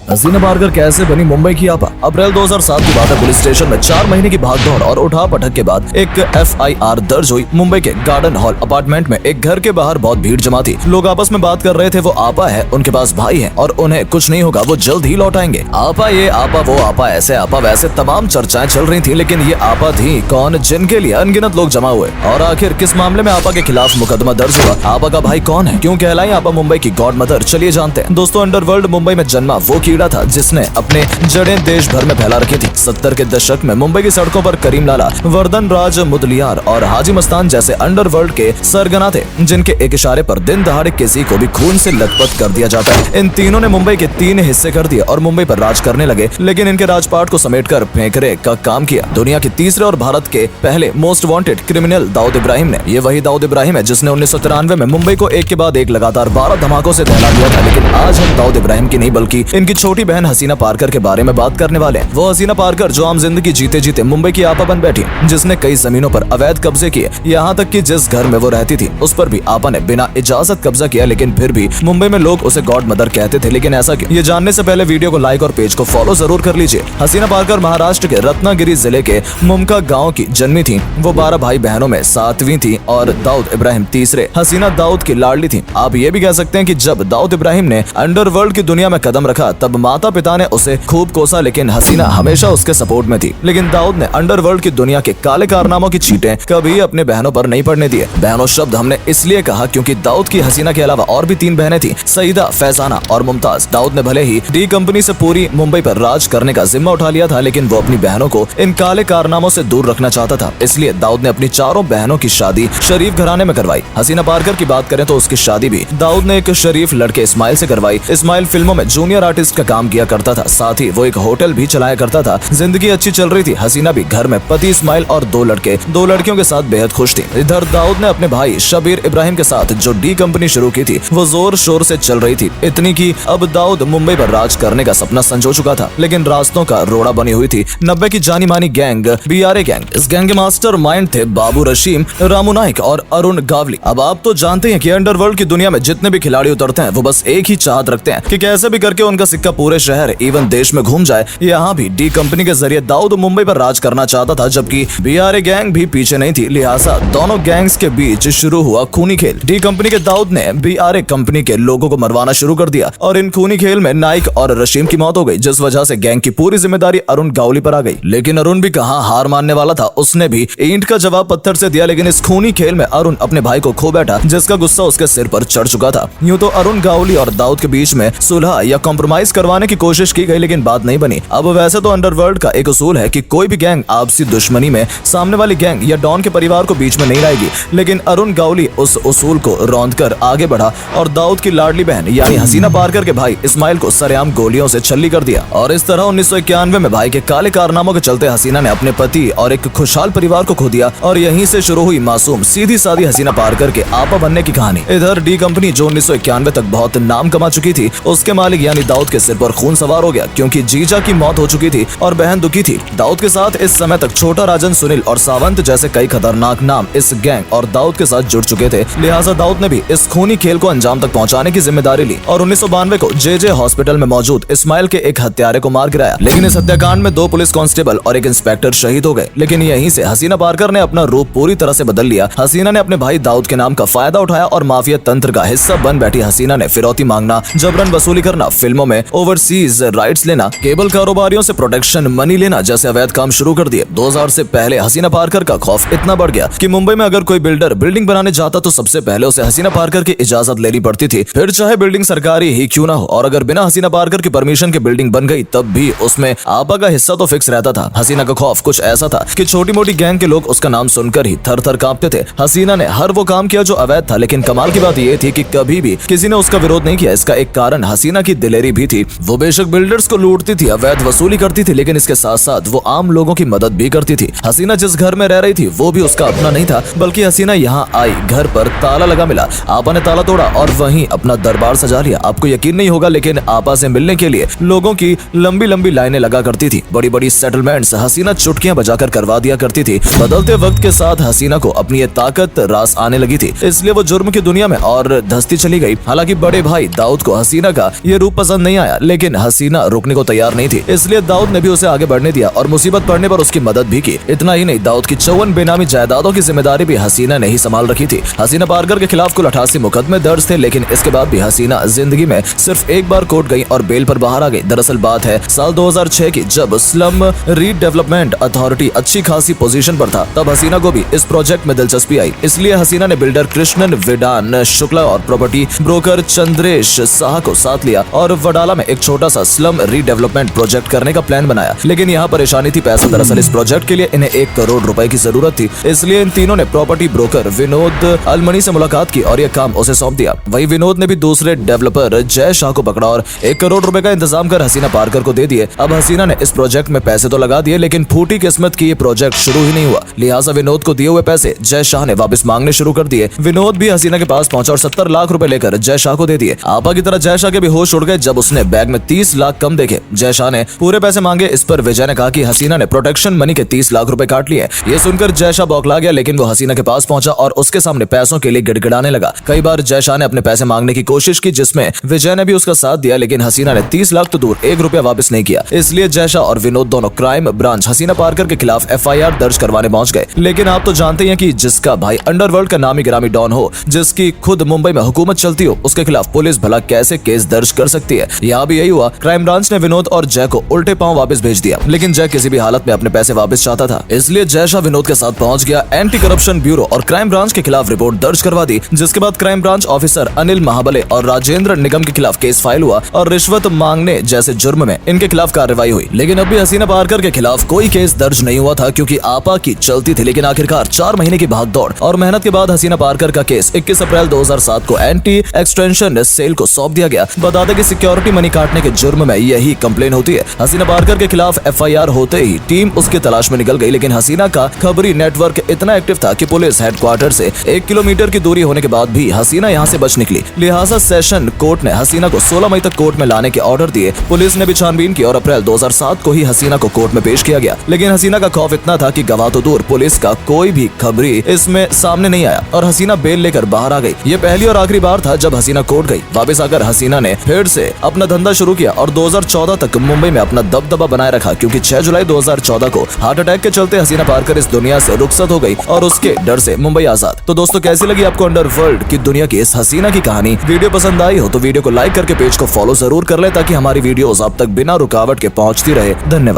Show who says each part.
Speaker 1: हसीना पारकर कैसे बनी मुंबई की आपा? अप्रैल 2007 की बात है। पुलिस स्टेशन में 4 महीने की भागदौड़ और उठा पटक के बाद एक FIR दर्ज हुई। मुंबई के गार्डन हॉल अपार्टमेंट में एक घर के बाहर बहुत भीड़ जमा थी। लोग आपस में बात कर रहे थे। वो आपा है, उनके पास भाई है और उन्हें कुछ नहीं होगा, वो जल्द ही लौट आएंगे। आपा ये आपा वो आपा ऐसे आपा वैसे तमाम चर्चाएं चल रही थी, लेकिन ये आपा थी कौन जिनके लिए अनगिनत लोग जमा हुए? और आखिर किस मामले में आपा के खिलाफ मुकदमा दर्ज हुआ? आपा का भाई कौन है? क्यों कहलाई आपा मुंबई की गॉड मदर? चलिए जानते हैं। दोस्तों, अंडरवर्ल्ड मुंबई में जन्मा वो कीड़ा था जिसने अपने जड़ें देश भर में फैला रखी थी। 70 के दशक में मुंबई की सड़कों पर करीम लाला, वर्धन राज मुदलियार और हाजी मस्तान जैसे अंडरवर्ल्ड के सरगना थे, जिनके एक इशारे पर दिन दहाड़े किसी को भी खून से लथपथ कर दिया जाता है। इन तीनों ने मुंबई के 3 हिस्से कर दिए और मुंबई पर राज करने लगे, लेकिन इनके राजपाट को समेटकर फेंकरे का काम किया। दुनिया के तीसरे और भारत के पहले most wanted criminal Dawood Ibrahim ने। ये वही दाऊद इब्राहिम है जिसने 1993 में मुंबई को एक के बाद एक लगातार 12 धमाकों से दहला दिया था। लेकिन आज हम दाऊद इब्राहिम की नहीं बल्कि इनकी छोटी बहन हसीना पारकर के बारे में बात करने वाले हैं। वो हसीना पारकर जो आम जिंदगी जीते जीते मुंबई की आपा बन बैठी, जिसने कई जमीनों पर अवैध कब्जे किए। यहाँ तक कि जिस घर में वो रहती थी उस पर भी आपा ने बिना इजाजत कब्जा किया, लेकिन फिर भी मुंबई में लोग उसे गॉड मदर कहते थे। लेकिन ऐसा क्यों? ये जानने से पहले वीडियो को लाइक और पेज को फॉलो जरूर कर लीजिए। हसीना पारकर महाराष्ट्र के रत्नागिरी जिले के मुमका गाँव की जन्मी थी। वो 12 भाई बहनों में 7वीं थी और दाऊद इब्राहिम तीसरे। हसीना दाऊद की लाडली थी। आप ये भी कह सकते हैं कि जब दाऊद इब्राहिम ने अंडरवर्ल्ड की दुनिया में कदम रखा तब माता पिता ने उसे खूब कोसा, लेकिन हसीना हमेशा उसके सपोर्ट में थी। लेकिन दाऊद ने अंडरवर्ल्ड की दुनिया के काले कारनामों की छींटें कभी अपने बहनों पर नहीं पड़ने दिए। बहनों शब्द हमने इसलिए कहा क्योंकि दाऊद की हसीना के अलावा और भी 3 बहनें थी, सईदा, फैजाना और मुमताज। दाऊद ने भले ही डी कंपनी से पूरी मुंबई पर राज करने का जिम्मा उठा लिया था, लेकिन वो अपनी बहनों को इन काले कारनामों से दूर रखना चाहता था। इसलिए दाऊद ने अपनी 4 बहनों की शादी शरीफ घराने में करवाई। हसीना पारकर की बात करें तो उसकी शादी भी दाऊद ने एक शरीफ लड़के इस्माइल से करवाई। इस्माइल फिल्मों में जूनियर आर्टिस्ट का काम किया करता था, साथ ही वो एक होटल भी चलाया करता था। जिंदगी अच्छी चल रही थी। हसीना भी घर में पति इस्माइल और 2 लड़कियों के साथ बेहद खुश थी। इधर दाऊद ने अपने भाई शबीर इब्राहिम के साथ जो डी कंपनी शुरू की थी वो जोर शोर से चल रही थी, इतनी कि अब दाऊद मुंबई पर राज करने का सपना संजो चुका था। लेकिन रास्तों का रोड़ा बनी हुई थी 90 की जानी मानी गैंग BRA गैंग। इस गैंग के मास्टर माइंड थे बाबू रशीम, रामू नाइक और अरुण गावली। अब आप तो जानते हैं कि अंडरवर्ल्ड की दुनिया में जितने भी खिलाड़ी उतरते हैं वो बस एक ही चाहत रखते हैं कि कैसे भी करके उनका सिक्का पूरे शहर इवन देश में घूम जाए। यहाँ भी डी कंपनी के जरिए दाऊद मुंबई पर राज करना चाहता था, जबकि BRA गैंग भी पीछे नहीं थी। लिहाजा दोनों गैंग्स के बीच शुरू हुआ खूनी खेल। डी कंपनी के दाऊद ने BRA कंपनी के लोगों को मरवाना शुरू कर दिया और इन खूनी खेल में नाइक और रशीम की मौत हो गई, जिस वजह से गैंग की पूरी जिम्मेदारी अरुण गावली पर आ गई। लेकिन अरुण भी कहां हार मानने वाला था, उसने भी ईंट का जवाब पत्थर से दिया। लेकिन इस खूनी खेल में अरुण अपने भाई को खो बैठा, जिसका गुस्सा उसके सिर पर चढ़ चुका था। यूं तो अरुण गावली और दाऊद के बीच में सुलह या कॉम्प्रोमाइज करवाने की कोशिश की गई, लेकिन बात नहीं बनी। अब वैसे तो अंडरवर्ल्ड का एक उसूल है कि कोई भी गैंग आपसी दुश्मनी में सामने वाली गैंग या डॉन के परिवार को बीच में नहीं लाएगी, लेकिन अरुण गावली उस उसूल को रौंद कर आगे बढ़ा और दाऊद की लाडली बहन यानी हसीना पारकर के भाई इस्माइल को सरेआम गोलियों से छल्ली कर दिया। और इस तरह 1991 में भाई के काले कारनामों के चलते हसीना ने अपने पति और एक खुशहाल परिवार को खो दिया और यहीं से शुरू हुई मासूम सीधी सादी हसीना पारकर के आपा बनने की कहानी। इधर डी कंपनी जो 1991 तक बहुत नाम कमा चुकी थी, उसके मालिक यानी दाऊद के सिर पर खून सवार हो गया, क्योंकि जीजा की मौत हो चुकी थी और बहन दुखी थी। दाऊद के साथ इस समय तक छोटा राजन, सुनील और सावंत जैसे कई खतरनाक नाम इस गैंग और दाऊद के साथ जुड़ चुके थे। लिहाजा दाऊद ने भी इस खूनी खेल को अंजाम तक पहुंचाने की जिम्मेदारी ली और 1992 को JJ हॉस्पिटल में मौजूद इस्माइल के एक हत्यारे को मार गिराया। लेकिन इस हत्याकांड में 2 पुलिस कांस्टेबल और एक इंस्पेक्टर शहीद हो गए। लेकिन यहीं से हसीना पारकर ने अपना रूप पूरी तरह से बदल लिया। हसीना ने अपने भाई दाऊद के नाम का फायदा उठाया और माफिया तंत्र का हिस्सा बन बैठी। हसीना ने फिरौती मांगना, जबरन वसूली करना, फिल्मों में ओवरसीज राइट्स लेना, केबल कारोबारियों से प्रोटेक्शन मनी लेना जैसे अवैध काम शुरू कर दिए। 2000 से पहले हसीना पारकर का खौफ इतना बढ़ गया कि मुंबई में अगर कोई बिल्डर बिल्डिंग बनाने जाता तो सबसे पहले उसे हसीना पारकर की इजाजत लेनी पड़ती थी, फिर चाहे बिल्डिंग सरकारी ही क्यों ना हो। और अगर बिना हसीना पारकर की परमिशन के बिल्डिंग बन गई तब भी उसमें आपा का हिस्सा तो फिक्स रहता था। हसीना का खौफ कुछ ऐसा था कि छोटी मोटी गैंग के लोग उसका नाम सुनकर ही थर थर कांपते थे। हसीना ने हर वो काम किया जो अवैध था, लेकिन कमाल की बात यह थी कि कभी भी किसी ने उसका विरोध नहीं किया। इसका एक कारण हसीना की दिलेरी भी थी। वो बेशक बिल्डर्स को लूटती थी, अवैध वसूली करती थी, लेकिन इसके साथ साथ वो आम लोगों की मदद भी करती थी। हसीना जिस घर में रह रही थी वो भी उसका अपना नहीं था, बल्कि हसीना यहाँ आई, घर पर ताला लगा मिला, आपा ने ताला तोड़ा और वहीं अपना दरबार सजा लिया। आपको यकीन नहीं होगा, लेकिन आपा से मिलने के लिए लोगों की लंबी लंबी लाइनें लगा करती थी। बड़ी बड़ी सेटलमेंट्स हसीना चुटकियां बजाकर करवा दिया करती थी। बदलते वक्त के साथ हसीना को अपनी ये ताकत रास आने लगी थी, इसलिए वो जुर्म की दुनिया में और धंसती चली गई। हालांकि बड़े भाई दाऊद को हसीना का ये रूप पसंद नहीं आया, लेकिन हसीना रुकने को तैयार नहीं थी, इसलिए दाऊद ने भी उसे आगे बढ़ने दिया और मुसीबत पड़ने पर उसकी मदद भी की। इतना ही नहीं, दाऊद की 54 बेनामी जायदादों की जिम्मेदारी भी हसीना ने ही संभाल रखी थी। हसीना पारकर के खिलाफ कुल 88 मुकदमे दर्ज थे, लेकिन इसके बाद भी हसीना जिंदगी में सिर्फ एक बार कोर्ट गई और बेल पर बाहर आ गई। दरअसल बात है साल 2006 की, जब स्लम रीडेवलपमेंट अथॉरिटी अच्छी खासी पोजीशन पर था, तब हसीना को भी इस प्रोजेक्ट में दिलचस्पी आई। इसलिए हसीना ने बिल्डर कृष्णन विडान शुक्ला और प्रॉपर्टी ब्रोकर चंद्रेश शाह को साथ लिया और वडाला में एक छोटा सा स्लम रीडेवलपमेंट प्रोजेक्ट करने का प्लान बनाया। लेकिन यहाँ परेशानी थी पैसा। दरअसल इस प्रोजेक्ट के लिए इन्हें 1 करोड़ रुपए की जरूरत थी, इसलिए इन तीनों ने प्रॉपर्टी ब्रोकर विनोद अलमनी से मुलाकात की और यह काम उसे सौंप दिया। वही विनोद ने भी दूसरे डेवलपर जय शाह को पकड़ा और 1 करोड़ रुपए का इंतजाम कर हसीना पारकर को दे दिए। अब हसीना ने इस प्रोजेक्ट में पैसे तो लगा दिए, लेकिन फूटी किस्मत की ये प्रोजेक्ट शुरू ही नहीं हुआ। लिहाजा विनोद को दिए हुए पैसे जय शाह ने वापस मांगने शुरू कर दिए। विनोद भी हसीना के पास पहुंचा और 70 लाख रुपए लेकर जय शाह को दे दिए। आपा की तरह जय शाह के भी होश उड़ गए जब उसने बैग में 30 लाख कम देखे। जय शाह ने पूरे पैसे मांगे। इस पर विजय ने कहा कि हसीना ने प्रोटेक्शन मनी के 30 लाख रुपए काट लिए। ये सुनकर जय शाह बौखला गया, लेकिन वो हसीना के पास पहुंचा और उसके सामने पैसों के लिए गिड़गिड़ाने लगा। कई बार जय शाह ने अपने पैसे मांगने की कोशिश की, जिसमें विजय ने भी उसका साथ दिया, लेकिन हसीना ने 30 लाख तो दूर 1 रुपया वापस नहीं किया। इसलिए जय शाह और विनोद दोनों क्राइम ब्रांच हसीना पारकर के खिलाफ FIR दर्ज करवाने पहुंच गए। लेकिन आप तो जानते हैं कि जिसका भाई अंडरवर्ल्ड का नामी गिरामी डॉन हो, जिसकी खुद मुंबई में हुकूमत चलती हो, उसके खिलाफ पुलिस भला कैसे केस दर्ज कर सकती है। यहाँ भी यही हुआ। क्राइम ब्रांच ने विनोद और जय को उल्टे पांव वापस भेज दिया, लेकिन जय किसी भी हालत में अपने पैसे वापस चाहता था। इसलिए जय शाह विनोद के साथ पहुंच गया। एंटी करप्शन ब्यूरो और क्राइम ब्रांच के खिलाफ रिपोर्ट दर्ज करवा दी, जिसके बाद क्राइम ब्रांच ऑफिसर अनिल महाबले और राजेंद्र निगम के खिलाफ केस फाइल हुआ और रिश्वत मांगने जैसे जुर्म में इनके खिलाफ कार्रवाई हुई। लेकिन अब भी हसीना पारकर के खिलाफ कोई केस दर्ज नहीं हुआ था, क्योंकि आपा की चलती थी। लेकिन आखिरकार 4 महीने की भागदौड़ और मेहनत के बाद हसीना पारकर का केस 21 अप्रैल 2007 को एंटी एक्सटेंशन सेल को सौंप दिया गया। बता दें कि सिक्योरिटी मनी काटने के जुर्म में यही कंप्लेन होती है। हसीना पारकर के खिलाफ FIR होते ही टीम उसकी तलाश में निकल गई, लेकिन हसीना का खबरी नेटवर्क इतना एक्टिव था कि पुलिस हेडक्वार्टर से 1 किलोमीटर की दूरी होने के बाद भी हसीना यहाँ से बच निकली। लिहाजा सेशन कोर्ट ने हसीना को 16 मई तक कोर्ट में लाने के ऑर्डर दिए। पुलिस ने भी छानबीन की और अप्रैल 2007 को ही हसीना को कोर्ट में पेश किया गया। लेकिन हसीना का खौफ इतना था कि गवाह तो दूर, पुलिस का कोई भी खबरी इसमें सामने नहीं आया और हसीना बेल लेकर बाहर आ गई। ये पहली और आखिरी बार था जब हसीना कोर्ट गई। वापस आकर हसीना ने फिर से अपना धंधा शुरू किया और 2014 तक मुंबई में अपना दबदबा बनाए रखा, क्योंकि 6 जुलाई 2014 को हार्ट अटैक के चलते हसीना पारकर इस दुनिया से रुखसत हो गई और उसके डर से मुंबई आजाद। तो दोस्तों, कैसी लगी आपको अंडरवर्ल्ड की दुनिया की इस हसीना की कहानी? वीडियो पसंद आई हो तो वीडियो को लाइक करके पेज को फॉलो जरूर कर ले, ताकि हमारी वीडियोस आप तक बिना रुकावट के पहुंचती रहे। धन्यवाद।